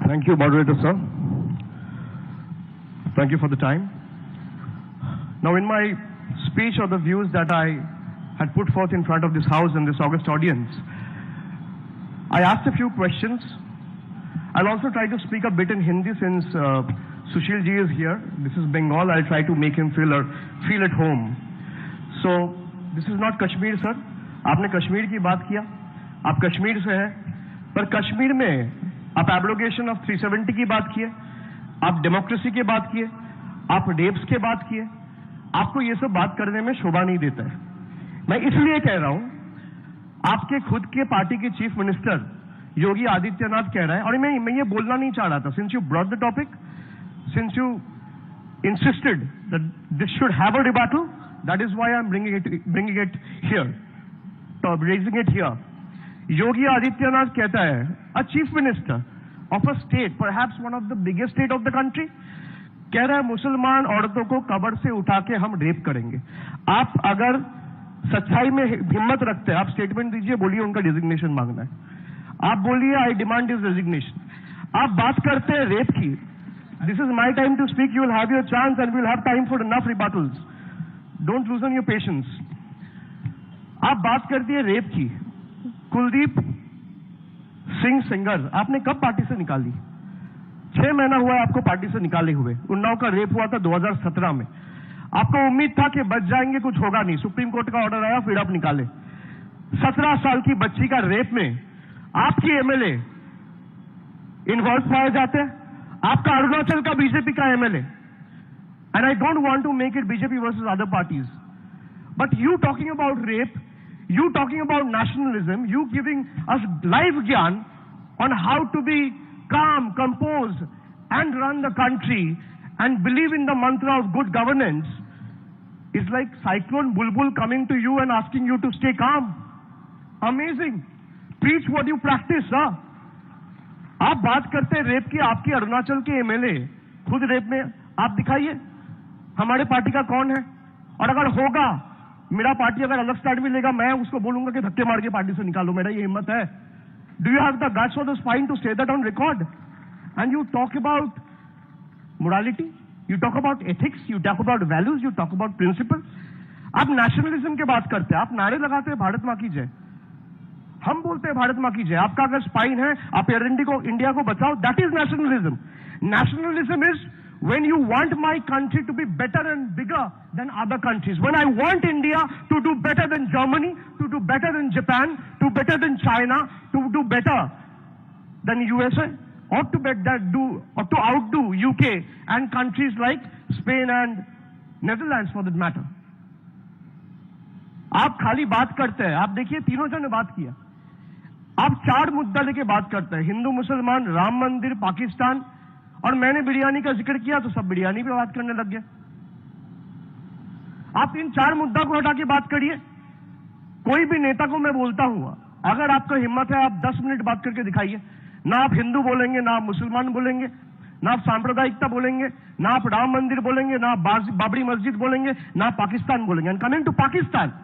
Thank you, moderator, sir. Thank you for the time. Now, in my speech or the views that I had put forth in front of this house and this august audience, I asked a few questions. I'll also try to speak a bit in Hindi since Sushil ji is here. This is Bengal. I'll try to make him feel at home. So, this is not Kashmir, sir. आपने कश्मीर की बात किया, आप कश्मीर से हैं, पर कश्मीर में आप एब्रोगेशन ऑफ 370 की बात किए, आप डेमोक्रेसी की बात किए, आप रेप्स के बात किए, आपको ये सब बात करने में शोभा नहीं देता है। मैं इसलिए कह रहा हूं, आपके खुद के पार्टी के चीफ मिनिस्टर योगी आदित्यनाथ कह रहा है, और मैं ये बोलना नहीं चाह रहा था, since you brought the topic, since you insisted that this should have a rebuttal, that is why I'm bringing it here, raising it here. Yogi Adityanath कहता है, a chief minister of a state, perhaps one of the biggest state of the country, कह रहा है मुसलमान औरतों को कब्र से उठा के हम रेप करेंगे। आप अगर सच्चाई में हिम्मत रखते हैं, आप स्टेटमेंट दीजिए, बोलिए उनका डिजिग्नेशन मांगना है, आप बोलिए आई डिमांड हिज रेजिग्नेशन। आप बात करते हैं रेप की, this is my time to speak, you will have your chance and we will have time for enough rebuttals, don't loosen your patience. आप बात करती है रेप की, कुलदीप सिंह सेंगर आपने कब पार्टी से निकाली? 6 महीना हुआ है आपको पार्टी से निकाले हुए। उन्नाव का रेप हुआ था 2017 में, आपको उम्मीद था कि बच जाएंगे, कुछ होगा नहीं, सुप्रीम कोर्ट का ऑर्डर आया, फिर आप निकाले। 17 साल की बच्ची का रेप में आपकी एमएलए इन्वॉल्व पाए जाते हैं, आपका अरुणाचल का बीजेपी का MLA, and I don't want to make it BJP versus other parties, but you talking about rape, you talking about nationalism, you giving us live gyan on how to be calm, composed and run the country and believe in the mantra of good governance is like cyclone bulbul coming to you and asking you to stay calm. Amazing. Preach what you practice, sir. आप बात करते हैं रेप की, आपकी अरुणाचल के MLA खुद rape में, आप दिखाइए हमारे पार्टी का कौन है, और अगर होगा मेरा पार्टी अगर अलग स्टैंड भी लेगा, मैं उसको बोलूंगा कि धक्के मार के पार्टी से निकालो, मेरा ये हिम्मत है। Do you have the guts और the spine to say that on record? And you talk about morality, you talk about ethics, you talk about values, you talk about principle. आप नेशनलिज्म की बात करते हैं, आप नारे लगाते हैं भारत मां की जय, हम बोलते हैं भारत मां की जय। आपका अगर स्पाइन है, आप इंडिया को बचाओ, that is nationalism. Nationalism is when you want my country to be better and bigger than other countries, when I want India to do better than Germany, to do better than Japan, to better than China, to do better than USA, or to outdo UK and countries like Spain and Netherlands for that matter. आप खाली बात करते हैं, आप देखिए तीनों जन ने बात किया, आप 4 मुद्दा लेके बात करते हैं, हिंदू मुसलमान, राम मंदिर, पाकिस्तान, और मैंने बिरयानी का जिक्र किया तो सब बिरयानी पे बात करने लग गए। आप इन 4 मुद्दा को हटा के बात करिए। कोई भी नेता को मैं बोलता हूं, अगर आपका हिम्मत है आप 10 मिनट बात करके दिखाइए, ना आप हिंदू बोलेंगे, ना आप मुसलमान बोलेंगे, ना आप सांप्रदायिकता बोलेंगे, ना आप राम मंदिर बोलेंगे, ना आप बाबरी मस्जिद बोलेंगे, ना आप पाकिस्तान बोलेंगे। And coming to Pakistan,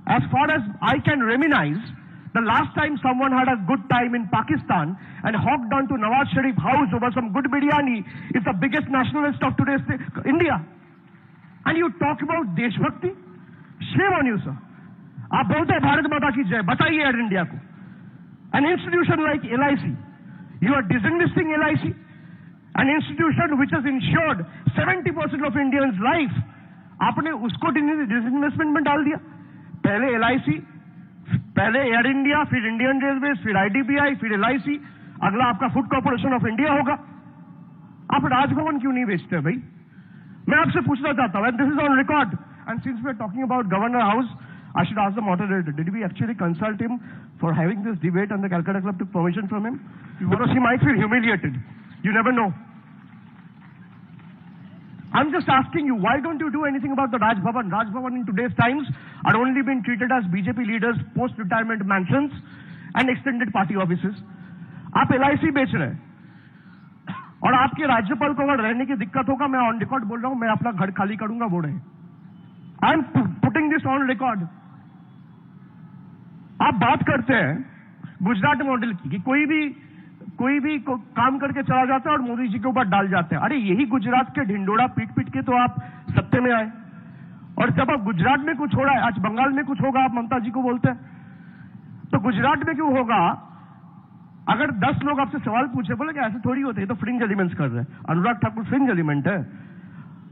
as far as I can reminisce, the last time someone had a good time in Pakistan and hopped on to Nawaz Sharif house over some good biryani is the biggest nationalist of today's India. And you talk about deshbhakti? Shame on you, sir. आप बोलते हैं भारत माता की जय, बताइए air India को। An institution like LIC, you are disinvesting LIC, an institution which has ensured 70% of Indians' life, आपने उसको disinvestment में डाल दिया। पहले LIC, पहले एयर इंडिया, फिर इंडियन रेलवेज, फिर आईडीबीआई, फिर एलआईसी, अगला आपका फूड कॉर्पोरेशन ऑफ इंडिया होगा। आप राजभवन क्यों नहीं बेचते भाई? मैं आपसे पूछना चाहता हूं, this is on record, and since we are talking about governor house, I should ask the moderator, did we actually consult him for having this debate and the Calcutta club took permission from him? Because he might feel humiliated, you never know. I'm just asking you, why don't you do anything about the Raj Bhavan? Raj Bhavan in today's times are only being treated as BJP leaders' post-retirement mansions and extended party offices. आप LIC बेच रहे हैं, और आपके राज्यपाल को अगर रहने की दिक्कत होगा, मैं ऑन रिकॉर्ड बोल रहा हूं, मैं अपना घर खाली करूंगा, वो रहे। I am putting this on record. आप बात करते हैं गुजरात मॉडल की, कि कोई भी कोई भी काम करके चला जाता है और मोदी जी के ऊपर डाल जाते हैं। अरे यही गुजरात के ढिंडोरा पीट पीट के तो आप सत्ते में आए, और जब अब गुजरात में कुछ हो रहा है, आज बंगाल में कुछ होगा, आप ममता जी को बोलते हैं, तो गुजरात में क्यों होगा? अगर 10 लोग आपसे सवाल पूछे, बोले कि ऐसे थोड़ी होते हैं, तो फ्रिंज एलिमेंट्स कर रहे हैं। अनुराग ठाकुर फ्रिंज एलिमेंट है?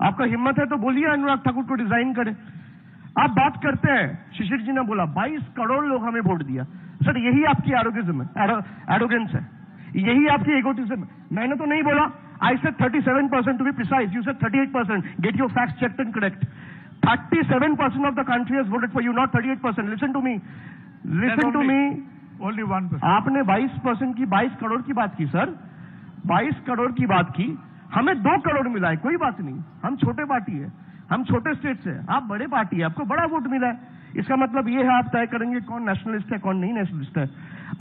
आपका हिम्मत है तो बोलिए अनुराग ठाकुर को डिजाइन करे। आप बात करते हैं, शिशिर जी ने बोला 22 करोड़ लोग हमें वोट दिया। सर यही आपकी एरोगेंस है, एरोगेंस है, यही आपकी एगोटिज्म है। मैंने तो नहीं बोला, I said 37% to be precise, you said 38%। Get your facts checked and correct. 37% of the country has voted for you, not 38%। Listen to me, listen to me. Only 1%. आपने 22% की, 22 करोड़ की बात की सर, 22 करोड़ की बात की। हमें 2 करोड़ मिला है, कोई बात नहीं, हम छोटे पार्टी है, हम छोटे स्टेट से, आप बड़े पार्टी है, आपको बड़ा वोट मिला है। इसका मतलब ये है आप तय करेंगे कौन नेशनलिस्ट है कौन नहीं नेशनलिस्ट है।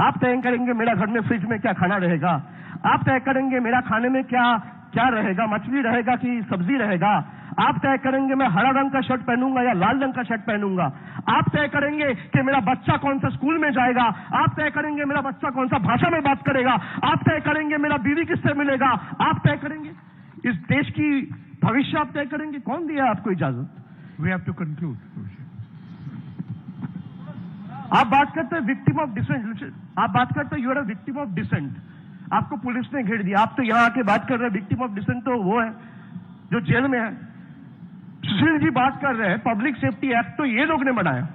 आप तय करेंगे मेरा घर में फ्रिज में क्या खाना रहेगा, आप तय करेंगे मेरा खाने में क्या क्या रहेगा, मछली रहेगा कि सब्जी रहेगा। आप तय करेंगे मैं हरा रंग का शर्ट पहनूंगा या लाल रंग का शर्ट पहनूंगा। आप तय करेंगे कि मेरा बच्चा कौन सा स्कूल में जाएगा। आप तय करेंगे मेरा बच्चा कौन सा भाषा में बात करेगा। आप तय करेंगे मेरा बीवी किससे मिलेगा। आप तय करेंगे इस देश की भविष्य, आप तय करेंगे। कौन दिया आपको इजाजत? We have to conclude. आप बात करते हैं विक्टिम ऑफ डिसेंट, आप बात करते हैं you are a victim of dissent, आपको पुलिस ने घेर दिया। आप तो यहां आके बात कर रहे हैं विक्टिम ऑफ डिसेंट तो वो है जो जेल में है। सुशील जी बात कर रहे हैं पब्लिक सेफ्टी एक्ट तो ये लोग ने बनाया।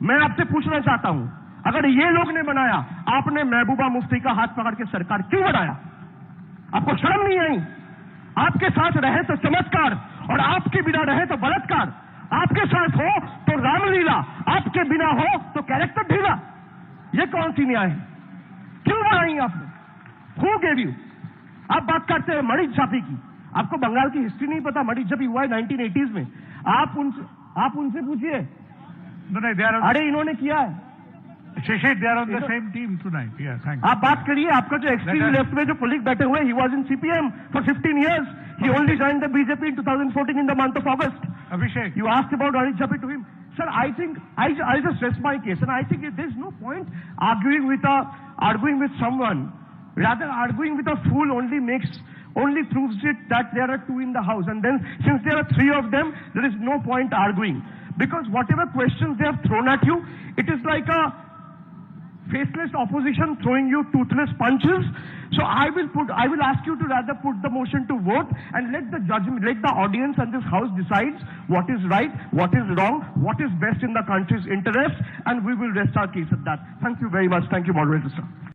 मैं आपसे पूछना चाहता हूं, अगर ये लोग ने बनाया, आपने महबूबा मुफ्ती का हाथ पकड़ के सरकार क्यों बनाया? आपको शर्म नहीं आई? आपके साथ रहे तो चमत्कार और आपके बिना रहे तो बलात्कार। आपके साथ हो तो रामलीला, आपके बिना हो तो कैरेक्टर ढीला। ये कौन सी न्याय है? क्यों बनाई आपने? Who gave you? आप बात करते हैं मणि झापी की, आपको बंगाल की हिस्ट्री नहीं पता। मणि झापी हुआ है 1980s में। आप उनसे पूछिए। अरे इन्होंने किया है। Shishir, they are on the same team tonight. Yeah, thanks. आप बात करिए। आपका जो एक्सट्रीम लेफ्ट में जो पुलिस बैठे हुए, he was in CPM for 15 years. He only joined the BJP in 2014 in the month of August. Abhishek. You asked about Mani Jhapi to him. Sir, I think I'll just rest my case, and I think there's no point arguing with someone. Rather, arguing with a fool only proves it that there are 2 in the house, and then since there are 3 of them, there is no point arguing, because whatever questions they have thrown at you, it is like a faceless opposition throwing you toothless punches. So I will ask you to rather put the motion to vote and let the audience and this house decides what is right, what is wrong, what is best in the country's interest, and we will rest our case at that. Thank you very much. Thank you, moderator sir.